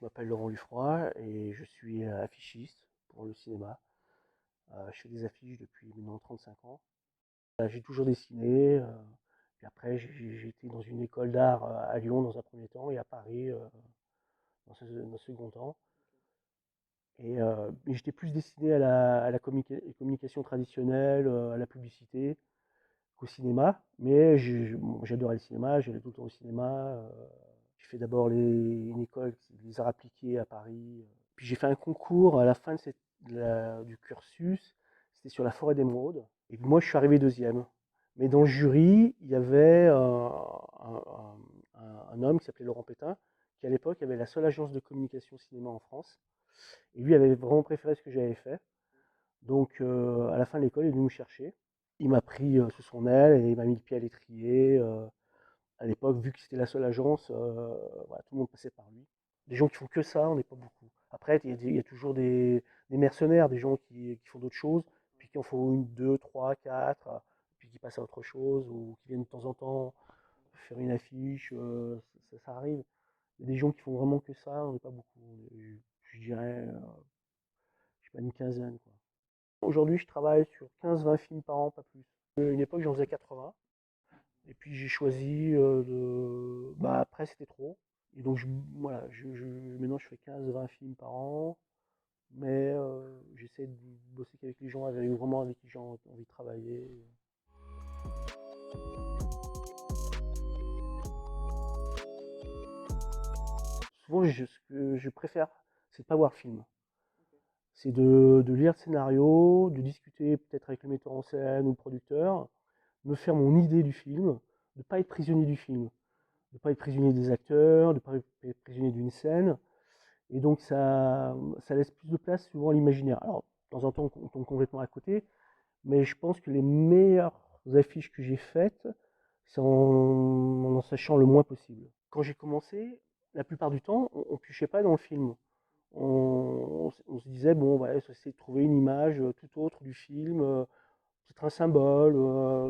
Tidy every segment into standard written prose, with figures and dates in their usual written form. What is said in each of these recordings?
Je m'appelle Laurent Luffroy et je suis affichiste pour le cinéma. Je fais des affiches depuis maintenant 35 ans. J'ai toujours dessiné, puis après j'ai été dans une école d'art à Lyon dans un premier temps et à Paris dans un second temps. Mais j'étais plus destiné à la communication traditionnelle, à la publicité qu'au cinéma. Mais bon, j'adorais le cinéma, j'allais tout le temps au cinéma. J'ai fait d'abord une école, les arts appliqués à Paris. Puis j'ai fait un concours à la fin du cursus, c'était sur la forêt d'émeraude. Et moi, je suis arrivé deuxième. Mais dans le jury, il y avait un homme qui s'appelait Laurent Pétain, qui à l'époque avait la seule agence de communication cinéma en France. Et lui avait vraiment préféré ce que j'avais fait. Donc à la fin de l'école, il est venu me chercher. Il m'a pris sous son aile et il m'a mis le pied à l'étrier. À l'époque, vu que c'était la seule agence, voilà, tout le monde passait par lui. Des gens qui font que ça, on n'est pas beaucoup. Après, il y a toujours des mercenaires, des gens qui font d'autres choses, puis qui en font une, deux, trois, quatre, puis qui passent à autre chose, ou qui viennent de temps en temps faire une affiche, ça arrive. Il y a des gens qui font vraiment que ça, on n'est pas beaucoup. Je dirais, je sais pas, une quinzaine, quoi. Aujourd'hui, je travaille sur 15-20 films par an, pas plus. À une époque, j'en faisais 80. Et puis j'ai choisi de. Bah, après, c'était trop. Et donc, voilà, maintenant, je fais 15-20 films par an. Mais j'essaie de bosser qu'avec les gens vraiment avec qui j'ai envie de travailler. Souvent, ce que je préfère, c'est de pas voir le film. C'est de lire le scénario, de discuter peut-être avec le metteur en scène ou le producteur, me faire mon idée du film, de ne pas être prisonnier du film, de ne pas être prisonnier des acteurs, de ne pas être prisonnier d'une scène. Et donc ça laisse plus de place souvent à l'imaginaire. Alors, de temps en temps, on tombe complètement à côté, mais je pense que les meilleures affiches que j'ai faites, c'est en sachant le moins possible. Quand j'ai commencé, la plupart du temps, on piochait pas dans le film. On se disait, bon, ouais, on essaie de trouver une image tout autre du film, peut-être un symbole,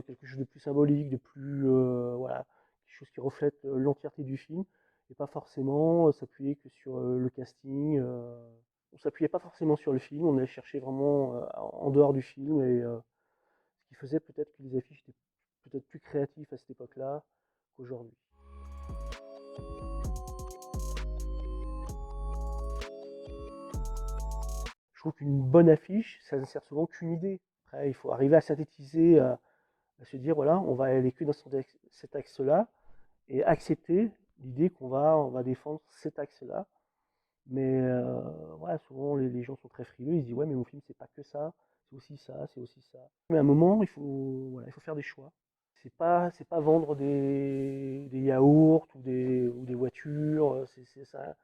quelque chose de plus symbolique, de plus, voilà, quelque chose qui reflète l'entièreté du film, et pas forcément s'appuyer que sur le casting. On s'appuyait pas forcément sur le film, on allait chercher vraiment en dehors du film, et ce qui faisait peut-être que les affiches étaient peut-être plus créatifs à cette époque-là qu'aujourd'hui. Je trouve qu'une bonne affiche, ça ne sert souvent qu'une idée. Après, il faut arriver à synthétiser, à se dire, voilà, on va aller que dans cet axe-là, et accepter l'idée on va défendre cet axe-là. Mais voilà, souvent les gens sont très frileux, ils se disent ouais mais mon film c'est pas que ça, c'est aussi ça, c'est aussi ça. Mais à un moment voilà, il faut faire des choix. C'est pas vendre des yaourts ou des voitures, c'est ça,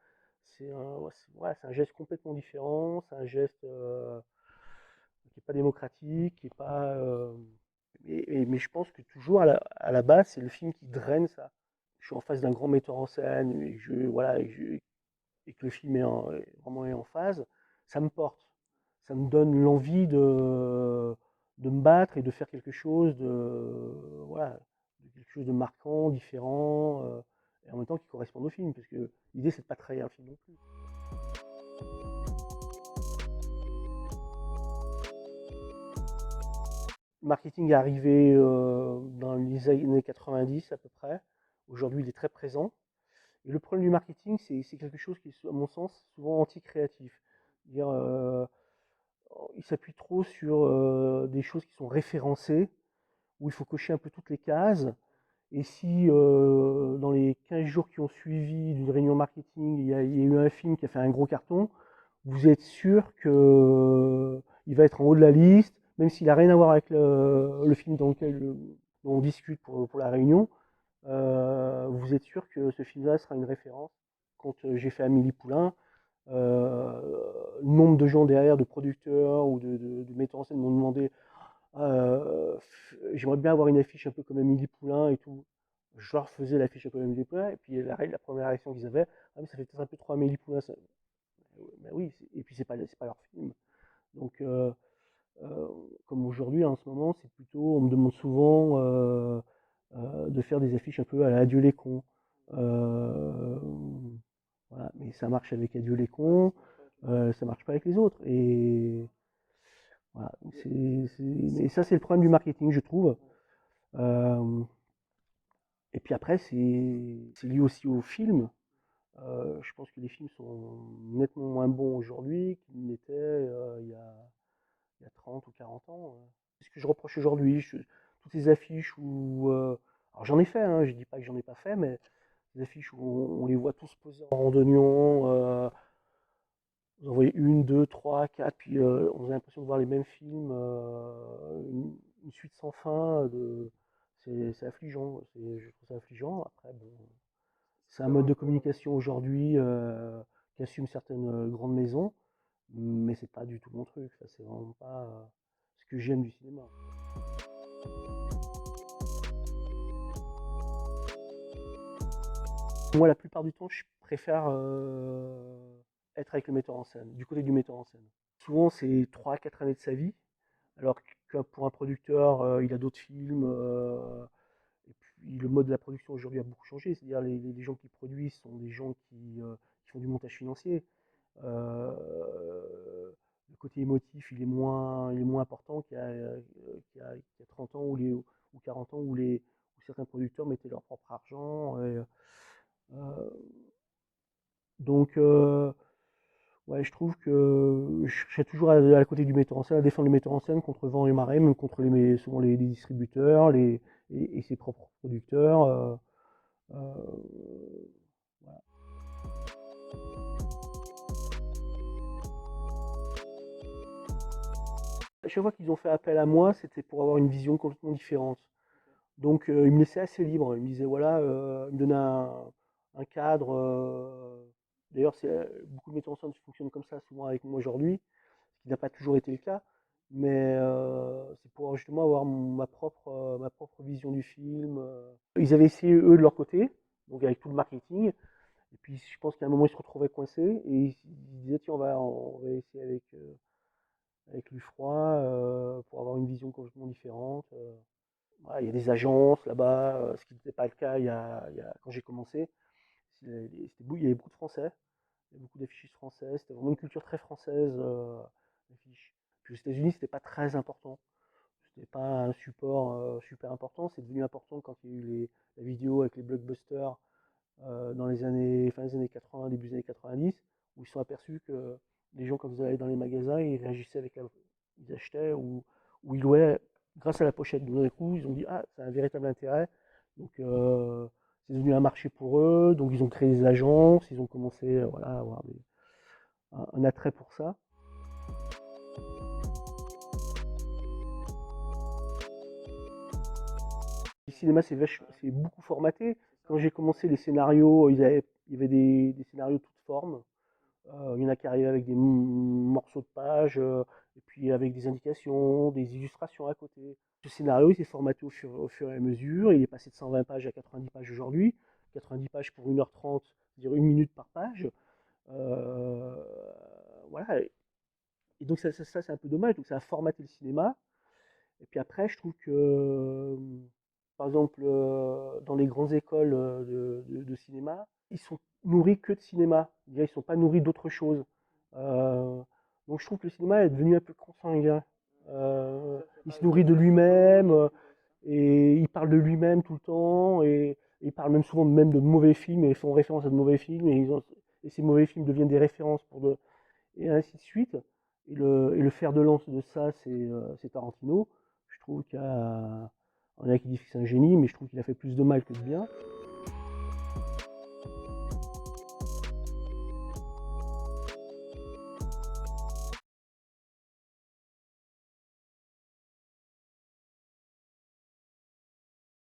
c'est un geste complètement différent, c'est un geste qui est pas démocratique, qui est pas. Mais je pense que toujours à la base c'est le film qui draine ça. Je suis en face d'un grand metteur en scène voilà, et que le film vraiment est en phase, ça me porte. Ça me donne l'envie de me battre et de faire quelque chose voilà, quelque chose de marquant, différent, et en même temps qui corresponde au film, parce que l'idée c'est de pas trahir un film non plus. Le marketing est arrivé dans les années 90 à peu près. Aujourd'hui, il est très présent. Et le problème du marketing, c'est quelque chose qui est, à mon sens, souvent anti-créatif. Dire, il s'appuie trop sur des choses qui sont référencées, où il faut cocher un peu toutes les cases. Et si dans les 15 jours qui ont suivi d'une réunion marketing, il y a eu un film qui a fait un gros carton, vous êtes sûr qu'il va être en haut de la liste, même s'il n'a rien à voir avec le film dont on discute pour la réunion. Vous êtes sûr que ce film-là sera une référence. Quand j'ai fait Amélie Poulain, le nombre de gens derrière, de producteurs ou de metteurs en scène m'ont demandé j'aimerais bien avoir une affiche un peu comme Amélie Poulain et tout. Je leur faisais l'affiche un peu comme Amélie Poulain, et puis la première réaction qu'ils avaient, ah mais ça fait peut-être un peu trop Amélie Poulain. Ça. Ben oui, et puis c'est pas leur film. Donc euh, comme aujourd'hui en ce moment, c'est plutôt, on me demande souvent de faire des affiches un peu à la Adieu les cons. Euh, Voilà. Mais ça marche avec Adieu les cons, ça marche pas avec les autres. Et voilà. Mais ça, c'est le problème du marketing, je trouve. Euh, et puis après, c'est lié aussi au film. Je pense que les films sont nettement moins bons aujourd'hui qu'ils n'étaient il y a 30 ou 40 ans. C'est ce que je reproche aujourd'hui. Toutes ces affiches où. Alors j'en ai fait, hein, je dis pas que j'en ai pas fait, mais des affiches où on les voit tous posés en randonnion. Vous en voyez une, deux, trois, quatre, puis on a l'impression de voir les mêmes films, une suite sans fin. C'est affligeant. Je trouve ça affligeant. Après, bon, c'est un mode de communication aujourd'hui qu'assument certaines grandes maisons, mais c'est pas du tout mon truc. Ça, c'est vraiment pas ce que j'aime du cinéma. Moi, la plupart du temps, je préfère être avec le metteur en scène, du côté du metteur en scène. Souvent, c'est 3 à 4 années de sa vie, alors que pour un producteur, il a d'autres films. Et puis, le mode de la production aujourd'hui a beaucoup changé. C'est-à-dire, les gens qui produisent sont des gens qui font du montage financier. Le côté émotif, il est moins important qu'il y a 30 ans ou 40 ans où certains producteurs mettaient leur propre argent. Euh, donc, ouais, je trouve que je serais toujours à la côté du metteur en scène, à défendre le metteur en scène contre vent et marée, même contre souvent les distributeurs et ses propres producteurs. Euh, voilà. À chaque fois qu'ils ont fait appel à moi, c'était pour avoir une vision complètement différente. Donc, ils me laissaient assez libre. Ils me disaient, voilà, ils me donnaient un cadre. D'ailleurs, beaucoup de metteurs en scène fonctionnent comme ça souvent avec moi aujourd'hui, ce qui n'a pas toujours été le cas. Mais c'est pour justement avoir ma propre vision du film. Ils avaient essayé, eux, de leur côté, donc avec tout le marketing. Et puis, je pense qu'à un moment, ils se retrouvaient coincés et ils disaient, tiens, on va essayer avec Lufroy pour avoir une vision complètement différente. Voilà, il y a des agences là-bas, ce qui n'était pas le cas quand j'ai commencé. Il y avait beaucoup de Français, il y avait beaucoup d'affiches françaises, c'était vraiment une culture très française, l'affiche. Puis aux États-Unis, c'était pas très important. C'était pas un support super important. C'est devenu important quand il y a eu la vidéo avec les blockbusters dans fin des années 80, début des années 90, où ils se sont aperçus que les gens, quand ils allaient dans les magasins, ils réagissaient ils achetaient ou ils louaient grâce à la pochette. Donc, d'un coup, ils ont dit, ah, c'est un véritable intérêt. Donc, c'est devenu un marché pour eux. Donc, ils ont créé des agences, ils ont commencé voilà, à avoir un attrait pour ça. Le cinéma, c'est beaucoup formaté. Quand j'ai commencé, les scénarios, il y avait des scénarios de toutes formes. Il y en a qui arrivaient avec des morceaux de pages, et puis avec des indications, des illustrations à côté. Ce scénario, il s'est formaté au fur et à mesure. Il est passé de 120 pages à 90 pages aujourd'hui. 90 pages pour 1h30, c'est-à-dire 1 minute par page. Euh, voilà. Et donc ça c'est un peu dommage. Donc ça a formaté le cinéma. Et puis après, je trouve que, par exemple, dans les grandes écoles de cinéma, ils sont nourris que de cinéma. Ils ne sont pas nourris d'autre chose. Euh, donc je trouve que le cinéma est devenu un peu consanguin. Il se nourrit de lui-même et il parle de lui-même tout le temps et il parle même souvent même de mauvais films et ils font référence à de mauvais films et ces mauvais films deviennent des références et ainsi de suite. Et le fer de lance de ça, c'est Tarantino. Je trouve qu'il y a, on a qui disent que c'est un génie, mais je trouve qu'il a fait plus de mal que de bien.